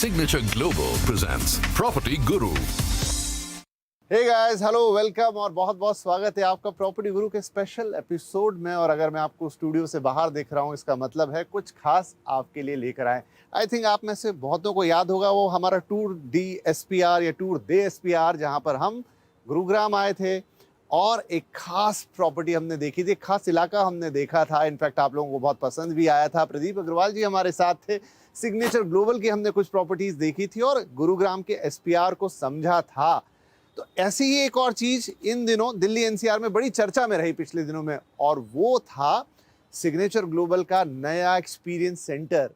Signature Global presents Property Guru. Hey guys, hello, welcome और बहुत बहुत स्वागत है आपका प्रॉपर्टी गुरु के स्पेशल एपिसोड में। और अगर मैं आपको स्टूडियो से बाहर देख रहा हूँ, इसका मतलब है कुछ खास आपके लिए लेकर आए। आई थिंक आप में से बहुतों को याद होगा वो हमारा टूर डी एसपीआर या टूर दे एसपीआर, जहाँ पर हम गुरुग्राम आए थे और एक खास प्रॉपर्टी हमने देखी थी, एक खास इलाका हमने देखा था। इनफैक्ट आप लोगों को बहुत पसंद भी आया था। प्रदीप अग्रवाल जी हमारे साथ थे। सिग्नेचर ग्लोबल की हमने कुछ प्रॉपर्टीज देखी थी और गुरुग्राम के एसपीआर को समझा था। तो ऐसी ही एक और चीज इन दिनों दिल्ली एनसीआर में बड़ी चर्चा में रही पिछले दिनों में, और वो था सिग्नेचर ग्लोबल का नया एक्सपीरियंस सेंटर।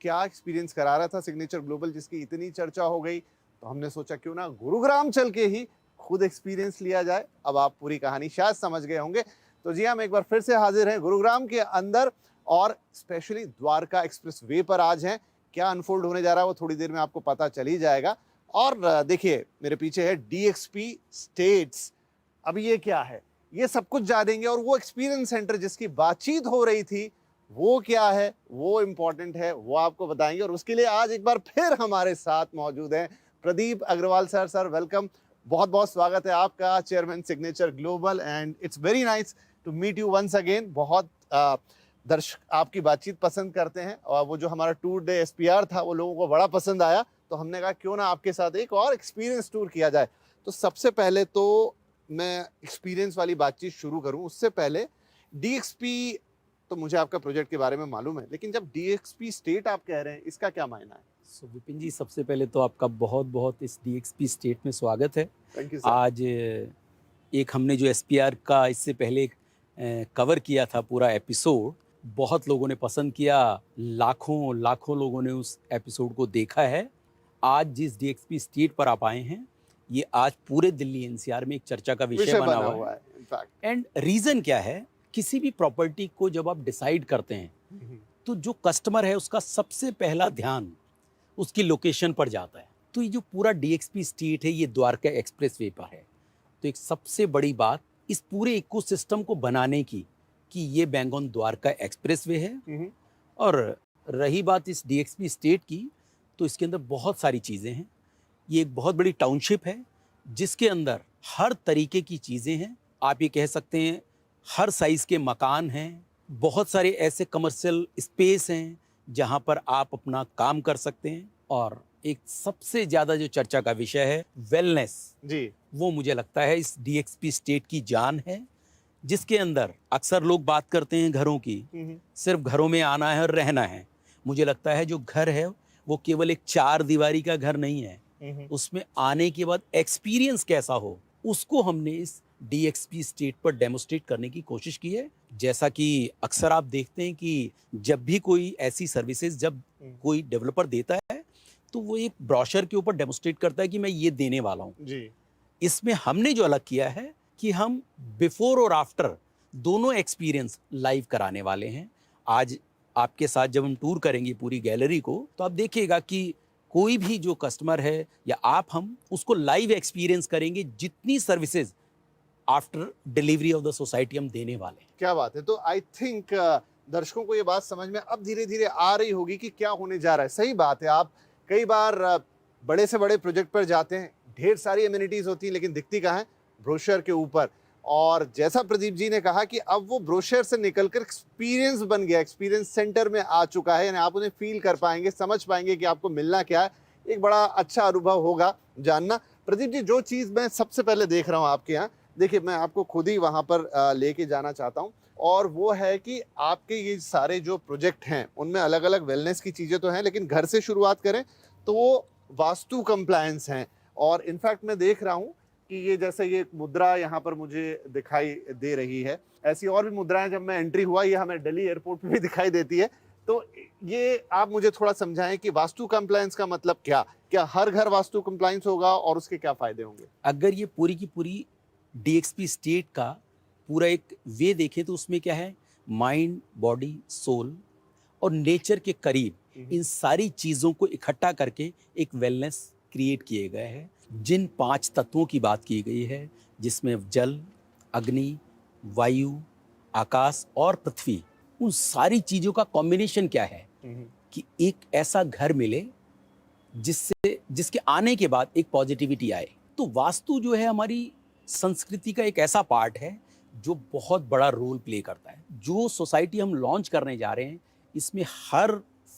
क्या एक्सपीरियंस करा रहा था सिग्नेचर ग्लोबल, जिसकी इतनी चर्चा हो गई, तो हमने सोचा क्यों ना गुरुग्राम चल के ही खुद एक्सपीरियंस लिया जाए। अब आप पूरी कहानी शायद समझ गए होंगे। तो जी, हम एक बार फिर से हाजिर हैं गुरुग्राम के अंदर और स्पेशली द्वारका एक्सप्रेस वे पर आज हैं। क्या अनफोल्ड होने जा रहा है वो थोड़ी देर में आपको पता चल ही जाएगा। और देखिए, मेरे पीछे है डीएक्सपी स्टेट्स। अब ये क्या है, ये सब कुछ जानेंगे। और वो एक्सपीरियंस सेंटर जिसकी बातचीत हो रही थी, वो क्या है, वो इम्पोर्टेंट है, वो आपको बताएंगे। और उसके लिए आज एक बार फिर हमारे साथ मौजूद हैं Pradeep Agarwal sir. Sir welcome, बहुत बहुत स्वागत है आपका, chairman signature global, and it's very nice to meet you once again. बहुत दर्शक आपकी बातचीत पसंद करते हैं और वो जो हमारा टूर डे एसपीआर था वो लोगों को बड़ा पसंद आया, तो हमने कहा क्यों ना आपके साथ एक और एक्सपीरियंस टूर किया जाए। तो सबसे पहले तो मैं एक्सपीरियंस वाली बातचीत शुरू करूं उससे पहले, डीएक्सपी तो मुझे आपका प्रोजेक्ट के बारे में मालूम है, लेकिन जब डीएक्सपी स्टेट आप कह रहे हैं, इसका क्या मायना है? विपिन जी, सबसे पहले तो आपका बहुत बहुत इस डीएक्सपी स्टेट में स्वागत है। Thank you sir. आज एक हमने जो एसपीआर का इससे पहले कवर किया था पूरा एपिसोड, बहुत लोगों ने पसंद किया, लाखों लाखों लोगों ने उस एपिसोड को देखा है। आज जिस डीएक्सपी स्टेट पर आप आए हैं, ये आज पूरे दिल्ली एनसीआर में एक चर्चा का विषय बना हुआ है। इनफैक्ट एंड रीज़न क्या है, किसी भी प्रॉपर्टी को जब आप डिसाइड करते हैं तो जो कस्टमर है उसका सबसे पहला ध्यान उसकी लोकेशन पर जाता है। तो ये जो पूरा डीएक्सपी स्टेट है, ये द्वारका एक्सप्रेस वे पर है। तो एक सबसे बड़ी बात इस पूरे इकोसिस्टम को बनाने की कि ये बैंगन द्वारका एक्सप्रेस वे है। और रही बात इस डीएक्सपी स्टेट की, तो इसके अंदर बहुत सारी चीज़ें हैं। ये एक बहुत बड़ी टाउनशिप है जिसके अंदर हर तरीके की चीज़ें हैं। आप ये कह सकते हैं हर साइज़ के मकान हैं, बहुत सारे ऐसे कमर्शियल स्पेस हैं जहाँ पर आप अपना काम कर सकते हैं। और एक सबसे ज़्यादा जो चर्चा का विषय है वेलनेस जी, वो मुझे लगता है इस डीएक्सपी स्टेट की जान है, जिसके अंदर अक्सर लोग बात करते हैं घरों की, सिर्फ घरों में आना है और रहना है। मुझे लगता है जो घर है वो केवल एक चार दीवारी का घर नहीं है, उसमें आने के बाद एक्सपीरियंस कैसा हो उसको हमने इस डीएक्सपी स्टेट पर डेमोस्ट्रेट करने की कोशिश की है। जैसा कि अक्सर आप देखते हैं कि जब भी कोई ऐसी सर्विसेज जब कोई डेवलपर देता है तो वो एक ब्रोशर के ऊपर डेमोस्ट्रेट करता है कि मैं ये देने वाला हूँ जी। इसमें हमने जो अलग किया है कि हम बिफोर और आफ्टर दोनों एक्सपीरियंस लाइव कराने वाले हैं। आज आपके साथ जब हम टूर करेंगे पूरी गैलरी को, तो आप देखिएगा कि कोई भी जो कस्टमर है या आप, हम उसको लाइव एक्सपीरियंस करेंगे जितनी services after delivery of the society हम देने वाले हैं। क्या बात है। तो आई थिंक दर्शकों को ये बात समझ में अब धीरे धीरे आ रही होगी कि क्या होने जा रहा है। सही बात है। आप कई बार बड़े से बड़े प्रोजेक्ट पर जाते हैं, ढेर सारी एमिनिटीज होती हैं, लेकिन दिखती कहाँ है? ब्रोशर के ऊपर। और जैसा प्रदीप जी ने कहा कि अब वो ब्रोशर से निकलकर एक्सपीरियंस बन गया, एक्सपीरियंस सेंटर में आ चुका है। यानी आप उन्हें फील कर पाएंगे, समझ पाएंगे कि आपको मिलना क्या है। एक बड़ा अच्छा अनुभव होगा जानना। प्रदीप जी, जो चीज़ मैं सबसे पहले देख रहा हूँ आपके यहाँ, देखिए मैं आपको खुद ही वहाँ पर लेके जाना चाहता हूँ, और वो है कि आपके ये सारे जो प्रोजेक्ट हैं उनमें अलग अलग वेलनेस की चीज़ें तो हैं, लेकिन घर से शुरुआत करें तो वो वास्तु कंप्लायंस हैं। और इनफैक्ट मैं देख रहा हूँ कि ये जैसे ये मुद्रा यहाँ पर मुझे दिखाई दे रही है, ऐसी और भी मुद्राएं जब मैं एंट्री हुआ, ये हमें दिल्ली एयरपोर्ट पे भी दिखाई देती है। तो ये आप मुझे थोड़ा समझाएं कि वास्तु कंप्लायंस का मतलब क्या? क्या हर घर वास्तु कंप्लायंस होगा और उसके क्या फायदे होंगे? अगर ये पूरी की पूरी डीएक्सपी स्टेट का पूरा एक वे देखें तो उसमें क्या है, माइंड, बॉडी, सोल और नेचर के करीब इन सारी चीज़ों को इकट्ठा करके एक वेलनेस क्रिएट किए गए हैं। जिन 5 तत्वों की बात की गई है, जिसमें जल, अग्नि, वायु, आकाश और पृथ्वी, उन सारी चीज़ों का कॉम्बिनेशन क्या है कि एक ऐसा घर मिले जिसके आने के बाद एक पॉजिटिविटी आए। तो वास्तु जो है हमारी संस्कृति का एक ऐसा पार्ट है जो बहुत बड़ा रोल प्ले करता है। जो सोसाइटी हम लॉन्च करने जा रहे हैं, इसमें हर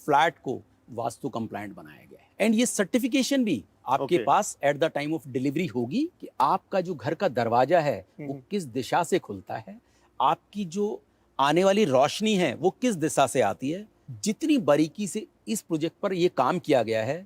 फ्लैट को वास्तु कंप्लायंट बनाया गया है। एंड ये सर्टिफिकेशन भी आपके पास at the time of delivery होगी कि आपका जो घर का दरवाजा है वो किस दिशा से खुलता है, आपकी जो आने वाली रोशनी है वो किस दिशा से आती है। जितनी बारीकी से इस प्रोजेक्ट पर ये काम किया गया है,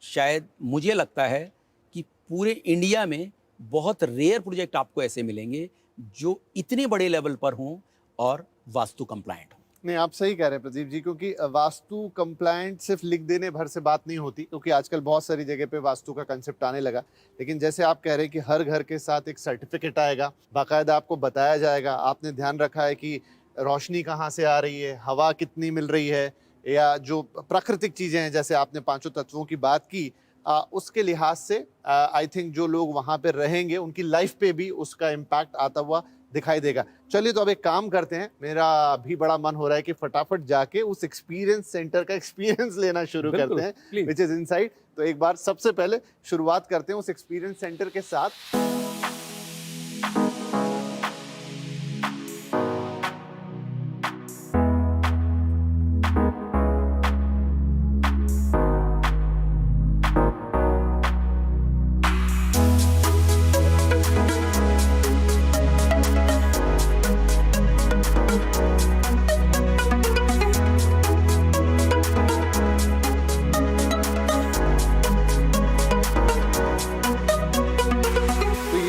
शायद मुझे लगता है कि पूरे इंडिया में बहुत रेयर प्रोजेक्ट आपको ऐसे मिलेंगे जो इतने बड़े लेवल पर हों और वास्तु कंप्लायंट हों। नहीं, आप सही कह रहे हैं प्रदीप जी, क्योंकि वास्तु कंप्लायंट सिर्फ लिख देने भर से बात नहीं होती, क्योंकि आजकल बहुत सारी जगह पे वास्तु का कंसेप्ट आने लगा। लेकिन जैसे आप कह रहे हैं कि हर घर के साथ एक सर्टिफिकेट आएगा, बाकायदा आपको बताया जाएगा, आपने ध्यान रखा है कि रोशनी कहाँ से आ रही है, हवा कितनी मिल रही है, या जो प्राकृतिक चीज़ें हैं जैसे आपने पांचों तत्वों की बात की, उसके लिहाज से आई थिंक जो लोग वहाँ पे रहेंगे उनकी लाइफ पे भी उसका इम्पैक्ट आता हुआ दिखाई देगा। चलिए, तो अब एक काम करते हैं, मेरा भी बड़ा मन हो रहा है कि फटाफट जाके उस एक्सपीरियंस सेंटर का एक्सपीरियंस लेना शुरू करते हैं, विच इज इनसाइड। तो एक बार सबसे पहले शुरुआत करते हैं उस एक्सपीरियंस सेंटर के साथ।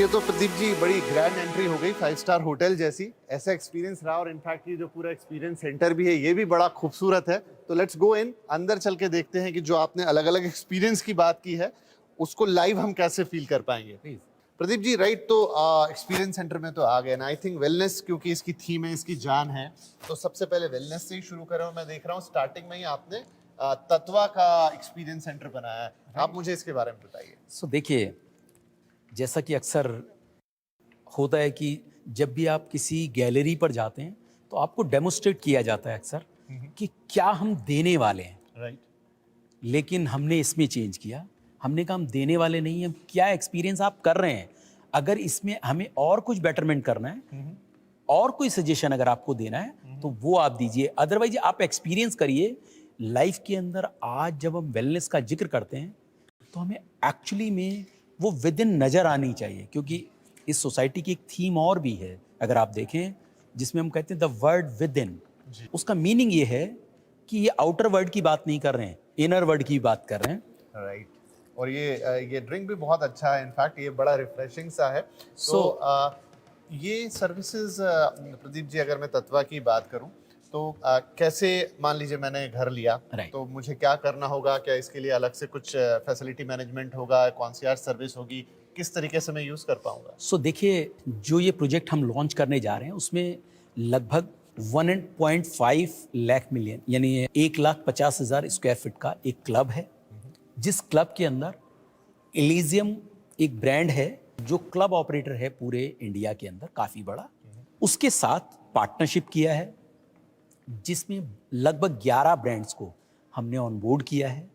तो प्रदीप जी, बड़ी ग्रैंड एंट्री हो गई 5 स्टार होटल जैसी, ऐसा एक्सपीरियंस रहा। और इनफैक्ट ये जो पूरा एक्सपीरियंस सेंटर भी है ये भी बड़ा खूबसूरत है। तो लेट्स गो इन, अंदर चल के देखते हैं कि जो आपने अलग अलग एक्सपीरियंस की बात की है उसको लाइव हम कैसे फील कर पाएंगे। प्रदीप जी, राइट, तो एक्सपीरियंस सेंटर में तो आ गए ना। आई थिंक वेलनेस, क्योंकि इसकी थीम है, इसकी जान है, तो सबसे पहले वेलनेस से ही शुरू करें। और मैं देख रहा हूँ स्टार्टिंग में ही आपने तत्वा का एक्सपीरियंस सेंटर बनाया है, आप मुझे इसके बारे में बताइए। सो देखिए, जैसा कि अक्सर होता है कि जब भी आप किसी गैलरी पर जाते हैं तो आपको डेमोस्ट्रेट किया जाता है अक्सर कि क्या हम देने वाले हैं, राइट। लेकिन हमने इसमें चेंज किया। हमने कहा हम देने वाले नहीं हैं, क्या एक्सपीरियंस आप कर रहे हैं। अगर इसमें हमें और कुछ बेटरमेंट करना है और कोई सजेशन अगर आपको देना है तो वो आप दीजिए, अदरवाइज आप एक्सपीरियंस करिए लाइफ के अंदर। आज जब हम वेलनेस का जिक्र करते हैं तो हमें एक्चुअली में वो विद इन नज़र आनी चाहिए, क्योंकि इस सोसाइटी की एक थीम और भी है अगर आप देखें, जिसमें हम कहते हैं द वर्ड विद इन। उसका मीनिंग ये है कि ये आउटर वर्ड की बात नहीं कर रहे हैं, इनर वर्ड की बात कर रहे हैं। राइट। और ये ड्रिंक भी बहुत अच्छा है, इनफैक्ट ये बड़ा रिफ्रेशिंग सा है। ये सर्विसेज प्रदीप जी, अगर मैं तत्वा की बात करूं तो कैसे, मान लीजिए मैंने घर लिया, तो मुझे क्या करना होगा? क्या इसके लिए अलग से कुछ फैसिलिटी मैनेजमेंट होगा, कॉन्सियर्ज सर्विस होगी, किस तरीके से मैं यूज़ कर पाऊंगा? सो देखिए, जो ये प्रोजेक्ट हम लॉन्च करने जा रहे हैं उसमें लगभग 1.5 लाख मिलियन यानी 1,50,000 स्क्वायर फीट का एक क्लब है, जिस क्लब के अंदर एलिजियम एक ब्रांड है जो क्लब ऑपरेटर है पूरे इंडिया के अंदर, काफ़ी बड़ा। उसके साथ पार्टनरशिप किया है जिसमें लगभग 11 ब्रांड्स को हमने ऑन बोर्ड किया है,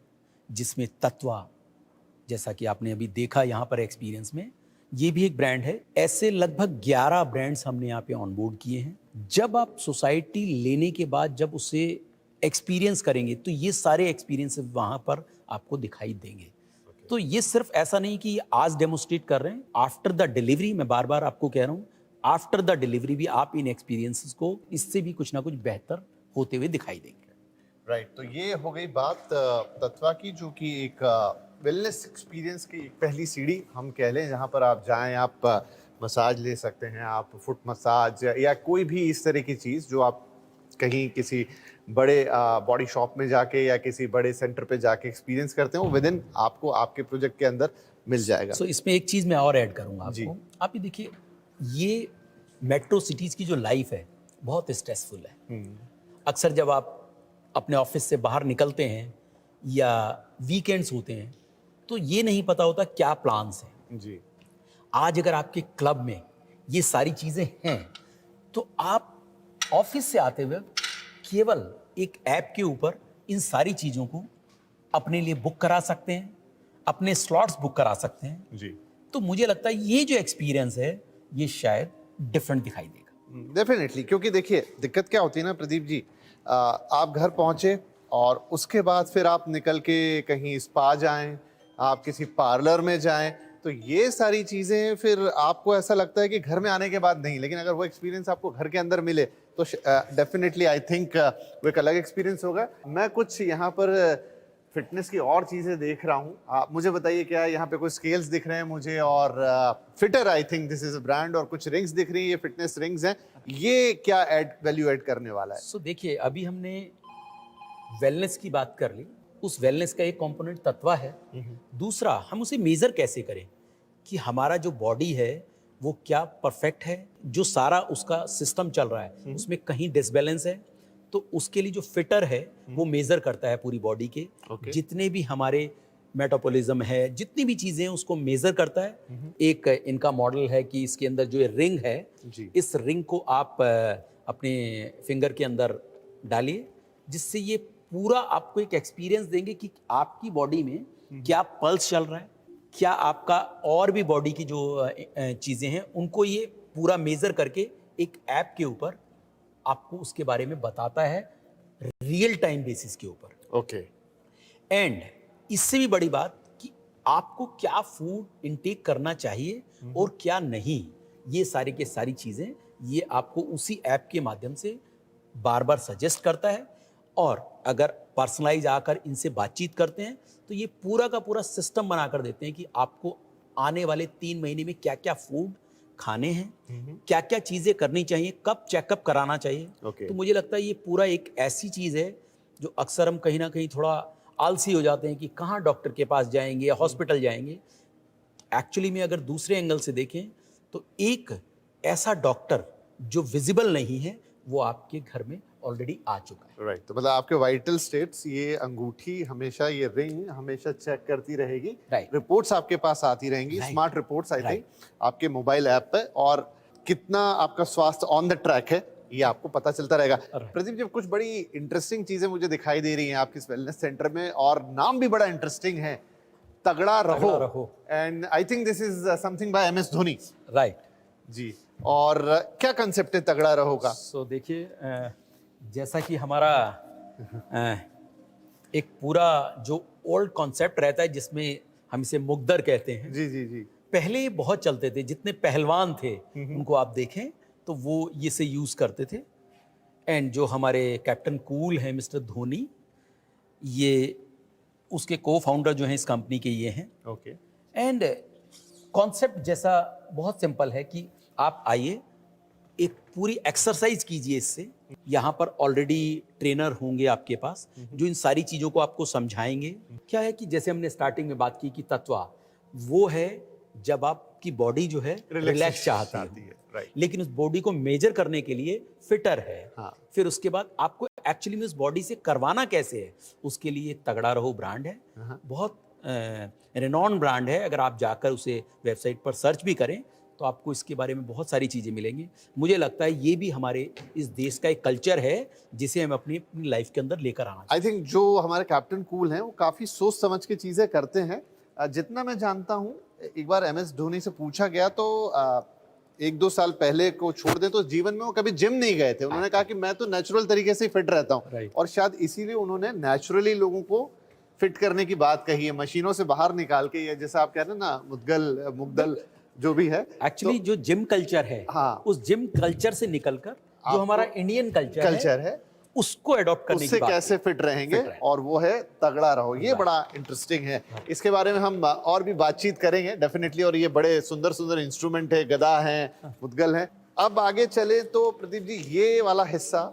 जिसमें तत्वा, जैसा कि आपने अभी देखा यहाँ पर एक्सपीरियंस में, ये भी एक ब्रांड है। ऐसे लगभग 11 ब्रांड्स हमने यहाँ पे ऑन बोर्ड किए हैं। जब आप सोसाइटी लेने के बाद जब उसे एक्सपीरियंस करेंगे तो ये सारे एक्सपीरियंस वहाँ पर आपको दिखाई देंगे। तो ये सिर्फ ऐसा नहीं कि आज डेमोस्ट्रेट कर रहे हैं, आफ्टर द डिलीवरी, मैं बार बार आपको कह रहा हूँ, आफ्टर द डिलीवरी भी आप इन एक्सपीरियंसेस को इससे भी कुछ ना कुछ बेहतर होते हुए दिखाई देंगे। राइट। तो ये हो गई बात तत्वा की, जो कि एक वेलनेस एक्सपीरियंस की एक पहली सीढ़ी हम कह लें, जहाँ पर आप जाएं, आप मसाज ले सकते हैं, आप फुट मसाज या कोई भी इस तरह की चीज़ जो आप कहीं किसी बड़े बॉडी शॉप में जाके या किसी बड़े सेंटर पे जाके एक्सपीरियंस करते हैं, वो विद इन आपको आपके प्रोजेक्ट के अंदर मिल जाएगा। सो इसमें एक चीज़ मैं और ऐड करूँगा आपको। आप ये देखिए, ये मेट्रो सिटीज़ की जो लाइफ है बहुत स्ट्रेसफुल है। अक्सर जब आप अपने ऑफिस से बाहर निकलते हैं या वीकेंड्स होते हैं तो ये नहीं पता होता क्या प्लान्स हैं जी। आज अगर आपके क्लब में ये सारी चीज़ें हैं तो आप ऑफिस से आते हुए केवल एक ऐप के ऊपर इन सारी चीज़ों को अपने लिए बुक करा सकते हैं, अपने स्लॉट्स बुक करा सकते हैं। जी, तो मुझे लगता है ये जो एक्सपीरियंस है ये शायद डिफरेंट दिखाई देगा। डेफिनेटली। क्योंकि देखिए दिक्कत क्या होती है ना प्रदीप जी, आप घर पहुंचे और उसके बाद फिर आप निकल के कहीं स्पा जाएं, आप किसी पार्लर में जाएं, तो ये सारी चीज़ें फिर आपको ऐसा लगता है कि घर में आने के बाद नहीं, लेकिन अगर वो एक्सपीरियंस आपको घर के अंदर मिले तो डेफिनेटली आई थिंक वो एक अलग एक्सपीरियंस होगा। मैं कुछ यहाँ पर फिटनेस की और चीज़ें देख रहा हूँ, आप मुझे बताइए क्या यहाँ पे कोई स्केल्स दिख रहे हैं मुझे, और fitter I think this is a brand, और कुछ रिंग्स दिख रही है, ये फिटनेस रिंग्स हैं, ये क्या वैल्यू ऐड करने वाला है? सो देखिए, अभी हमने वेलनेस की बात कर ली, उस वेलनेस का एक कंपोनेंट तत्व है। दूसरा, हम उसे मेजर कैसे करें कि हमारा जो बॉडी है वो क्या परफेक्ट है, जो सारा उसका सिस्टम चल रहा है उसमें कहीं डिसबैलेंस है, तो उसके लिए जो फिटर है वो मेजर करता है पूरी बॉडी के जितने भी हमारे मेटाबॉलिज्म है, जितनी भी चीजें हैं उसको मेजर करता है। एक इनका मॉडल है कि इसके अंदर जो ये रिंग है, इस रिंग को आप अपने फिंगर के अंदर डालिए, जिससे ये पूरा आपको एक एक्सपीरियंस देंगे कि आपकी बॉडी में क्या पल्स चल रहा है, क्या आपका और भी बॉडी की जो चीज़ें हैं उनको ये पूरा मेज़र करके एक ऐप के ऊपर आपको उसके बारे में बताता है, रियल टाइम बेसिस के ऊपर। ओके। एंड इससे भी बड़ी बात कि आपको क्या फूड इनटेक करना चाहिए और क्या नहीं, ये सारी के सारी चीज़ें ये आपको उसी ऐप के माध्यम से बार बार सजेस्ट करता है। और अगर पर्सनलाइज आकर इनसे बातचीत करते हैं तो ये पूरा का पूरा सिस्टम बना कर देते हैं कि आपको आने वाले 3 महीने में क्या क्या फूड खाने हैं, क्या क्या चीज़ें करनी चाहिए, कब चेकअप कराना चाहिए। तो मुझे लगता है ये पूरा एक ऐसी चीज़ है जो अक्सर हम कहीं ना कहीं थोड़ा आलसी हो जाते हैं कि कहाँ डॉक्टर के पास जाएंगे या हॉस्पिटल जाएंगे। एक्चुअली में अगर दूसरे एंगल से देखें तो एक ऐसा डॉक्टर जो विजिबल नहीं है वो आपके घर में ऑलरेडी आ चुका है। राइट, तो मतलब आपके वाइटल स्टेट्स, ये अंगूठी हमेशा, ये रिंग हमेशा चेक करती रहेगी, रिपोर्ट्स आपके पास आती रहेंगी, स्मार्ट रिपोर्ट्स आई थिंक आपके मोबाइल ऐप पे, और कितना आपका स्वास्थ्य ऑन द ट्रैक है ये आपको पता चलता रहेगा। प्रदीप जी, कुछ बड़ी इंटरेस्टिंग चीजें मुझे दिखाई दे रही हैं आपके इस वेलनेस सेंटर में, और नाम भी बड़ा इंटरेस्टिंग है, तगड़ा रहो, and I think this is something by MS Dhoni. Right ji, और क्या कंसेप्ट है तगड़ा रहो का? सो देखिए, जैसा कि हमारा एक पूरा जो ओल्ड कॉन्सेप्ट रहता है जिसमें हम इसे मुकद्दर कहते हैं। जी जी जी। पहले बहुत चलते थे, जितने पहलवान थे उनको आप देखें तो वो ये से यूज़ करते थे। एंड जो हमारे कैप्टन कूल हैं मिस्टर धोनी, ये उसके को फाउंडर जो हैं इस कंपनी के ये हैं। ओके। एंड कॉन्सेप्ट जैसा बहुत सिंपल है कि आप आइए, एक पूरी एक्सरसाइज कीजिए इससे। यहाँ पर ऑलरेडी ट्रेनर होंगे आपके पास जो इन सारी चीज़ों को आपको समझाएंगे। क्या है कि जैसे हमने स्टार्टिंग में बात की कि तत्व वो है जब आपकी बॉडी जो है रिलैक्स चाहती है, लेकिन उस बॉडी को मेजर करने के लिए फिटर है। फिर उसके बाद आपको एक्चुअली में उस बॉडी से करवाना कैसे है, उसके लिए तगड़ा रहो ब्रांड है, बहुत रेनॉन ब्रांड है। अगर आप जाकर उसे वेबसाइट पर सर्च भी करें तो आपको इसके बारे में बहुत सारी चीज़ें मिलेंगी। मुझे लगता है ये भी हमारे इस देश का एक कल्चर है जिसे हम अपनी अपनी लाइफ के अंदर लेकर आना चाहिए। आई थिंक जो हमारे कैप्टन कूल हैं वो काफ़ी सोच समझ के चीज़ें करते हैं। जितना मैं जानता हूँ, एक बार MS धोनी से पूछा गया तो 1-2 साल पहले को छोड़ दें तो जीवन में वो कभी जिम नहीं गए थे। उन्होंने कहा कि मैं तो नेचुरल तरीके से फिट रहता हूँ, और शायद इसीलिए उन्होंने नेचुरली लोगों को फिट करने की बात कही है, मशीनों से बाहर निकाल के। ये जैसा आप कह रहे हैं ना, मुद्गल जो भी है, एक्चुअली जो जिम कल्चर है, उस जिम कल्चर से निकलकर जो हमारा इंडियन कल्चर है उसको अडॉप्ट करने की बात, कैसे फिट रहेंगे, और वो है तगड़ा रहो। ये बड़ा इंटरेस्टिंग है, इसके बारे में हम और भी बातचीत करेंगे डेफिनेटली। और ये बड़े सुंदर सुंदर इंस्ट्रूमेंट है, गदा है, मुद्गल है। अब आगे चले तो प्रदीप जी, ये वाला हिस्सा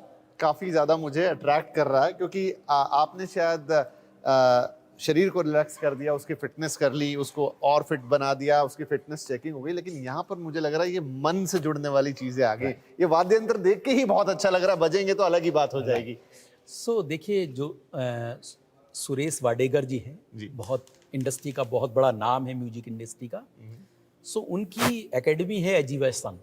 काफी ज्यादा मुझे अट्रैक्ट कर रहा है, क्योंकि आपने शायद शरीर को रिलैक्स कर दिया, उसकी फिटनेस कर ली, उसको और फिट बना दिया, उसकी फिटनेस चेकिंग हो गई, लेकिन यहाँ पर मुझे लग रहा है ये मन से जुड़ने वाली चीजें आ गई। ये वाद्य यंत्र देख के ही बहुत अच्छा लग रहा है, बजेंगे तो अलग ही बात हो जाएगी। सो देखिए, जो सुरेश वाडेकर जी हैं, बहुत इंडस्ट्री का बहुत बड़ा नाम है, म्यूजिक इंडस्ट्री का। सो उनकी एकेडमी है अजीवासन।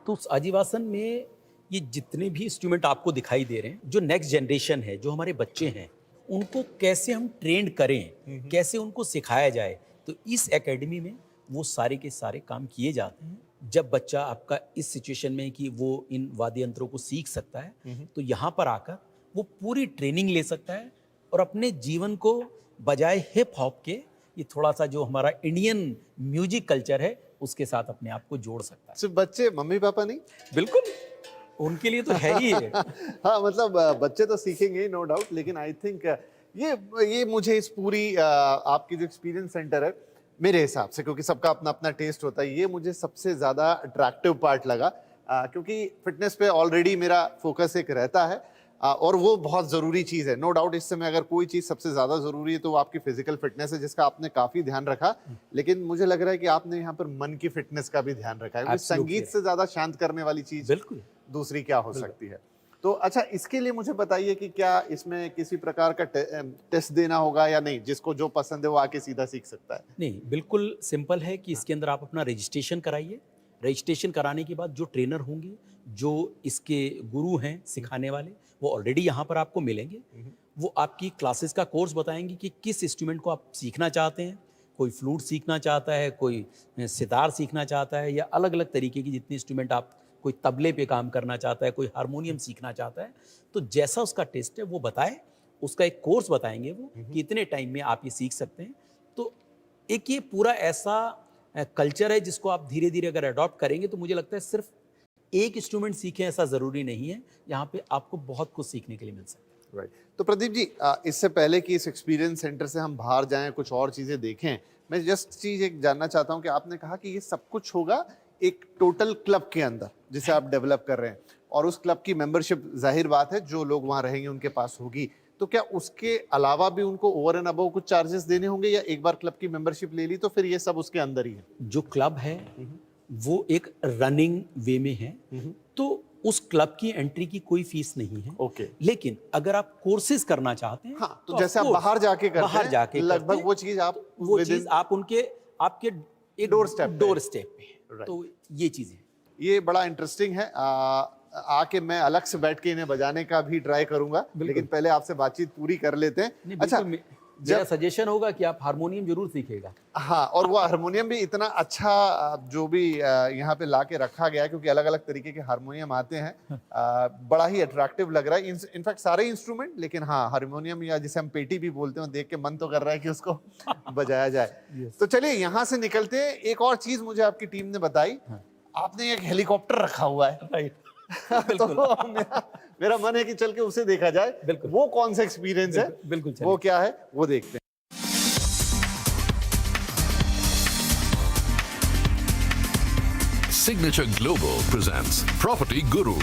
तो उस अजीवासन में ये जितने भी इंस्ट्रूमेंट आपको दिखाई दे रहे हैं, जो नेक्स्ट जनरेशन है, जो हमारे बच्चे हैं, उनको कैसे हम ट्रेंड करें, कैसे उनको सिखाया जाए। तो इस एकेडमी में वो सारे के सारे काम किए जाते हैं। जब बच्चा आपका इस सिचुएशन में है कि वो इन वाद्य यंत्रों को सीख सकता है, तो यहाँ पर आकर वो पूरी ट्रेनिंग ले सकता है और अपने जीवन को बजाय हिप हॉप के, ये थोड़ा सा जो हमारा इंडियन म्यूजिक कल्चर है उसके साथ अपने आप को जोड़ सकता है। सिर्फ बच्चे, मम्मी पापा नहीं? बिल्कुल, उनके लिए तो है ही है। हाँ, मतलब बच्चे तो सीखेंगे नो डाउट, लेकिन आई थिंक ये मुझे इस पूरी आपकी जो एक्सपीरियंस सेंटर है, मेरे हिसाब से, क्योंकि सबका अपना अपना टेस्ट होता है, ये मुझे सबसे ज़्यादा अट्रैक्टिव पार्ट लगा, क्योंकि फिटनेस पे ऑलरेडी मेरा फोकस एक रहता है, और वो बहुत ज़रूरी चीज़ है नो डाउट। इस समय अगर कोई चीज़ सबसे ज़्यादा ज़रूरी है तो वो आपकी फिजिकल फिटनेस है, जिसका आपने काफ़ी ध्यान रखा। लेकिन मुझे लग रहा है कि आपने यहाँ पर मन की फिटनेस का भी ध्यान रखा है, क्योंकि संगीत से ज़्यादा शांत करने वाली चीज़ बिल्कुल दूसरी क्या हो सकती है। तो अच्छा, इसके लिए मुझे बताइए कि क्या इसमें किसी प्रकार का टेस्ट देना होगा या नहीं, जिसको जो पसंद है वो आके सीधा सीख सकता है? नहीं, बिल्कुल सिंपल है कि इसके अंदर आप अपना रजिस्ट्रेशन कराइए। रजिस्ट्रेशन कराने के बाद जो ट्रेनर होंगे, जो इसके गुरु हैं सिखाने वाले, वो ऑलरेडी यहाँ पर आपको मिलेंगे। वो आपकी क्लासेस का कोर्स बताएंगे कि किस इंस्ट्रूमेंट को आप सीखना चाहते हैं। कोई फ्लूट सीखना चाहता है, कोई सितार सीखना चाहता है, या अलग अलग तरीके की जितनी इंस्ट्रूमेंट आप, कोई तबले पे काम करना चाहता है, कोई हारमोनियम सीखना चाहता है। तो जैसा उसका टेस्ट है वो बताए, उसका एक कोर्स बताएंगे वो कि इतने टाइम में आप ये सीख सकते हैं। तो एक ये पूरा ऐसा कल्चर है जिसको आप धीरे धीरे अगर अडॉप्ट करेंगे तो मुझे लगता है सिर्फ एक इंस्ट्रूमेंट सीखें ऐसा ज़रूरी नहीं है, यहाँ पे आपको बहुत कुछ सीखने के लिए मिल सकता है। राइट। तो प्रदीप जी, इससे पहले कि इस एक्सपीरियंस सेंटर से हम बाहर जाएं, कुछ और चीज़ें देखें, मैं जस्ट चीज़ एक जानना चाहता हूं कि आपने कहा कि ये सब कुछ होगा एक टोटल क्लब के अंदर जिसे आप डेवलप कर रहे हैं, और उस क्लब की मेंबरशिप जाहिर बात है जो लोग वहाँ रहेंगे उनके पास होगी। तो क्या उसके अलावा भी उनको ओवर एंड अबव कुछ चार्जेस देने होंगे, या एक बार क्लब की मेंबरशिप ले ली तो फिर ये सब उसके अंदर ही है? जो क्लब है वो एक रनिंग वे में है, तो उस क्लब की एंट्री की कोई फीस नहीं है। ओके। लेकिन अगर आप कोर्सेज करना चाहते हैं, हाँ, तो जैसे आप बाहर जाके करते बाहर हैं, जाके लगभग वो चीज आप उनके आपके एक डोर स्टेप पे, तो ये चीजें ये बड़ा इंटरेस्टिंग है। आके मैं अलग से बैठ के इन्हें बजाने का भी ट्राई करूंगा, लेकिन पहले आपसे बातचीत पूरी कर लेते हैं। अच्छा, मेरा सजेशन होगा कि आप हारमोनियम जरूर सीखेगा। हाँ, और वो हारमोनियम भी इतना अच्छा जो भी यहाँ पे ला के रखा गया है, क्योंकि अलग अलग तरीके के हारमोनियम आते हैं, बड़ा ही अट्रैक्टिव लग रहा है। इनफैक्ट सारे इंस्ट्रूमेंट, लेकिन हाँ हारमोनियम, या जिसे हम पेटी भी बोलते हैं, देख के मन तो कर रहा है कि उसको बजाया जाए। तो चलिए यहाँ से निकलते हैं। एक और चीज मुझे आपकी टीम ने बताई, आपने एक हेलीकॉप्टर रखा हुआ है। राइट। तो मेरा मन है कि चल के उसे देखा जाए, वो कौन सा एक्सपीरियंस है, बिल्कुल वो क्या है, वो देखते हैं। Signature Global presents Property Guru.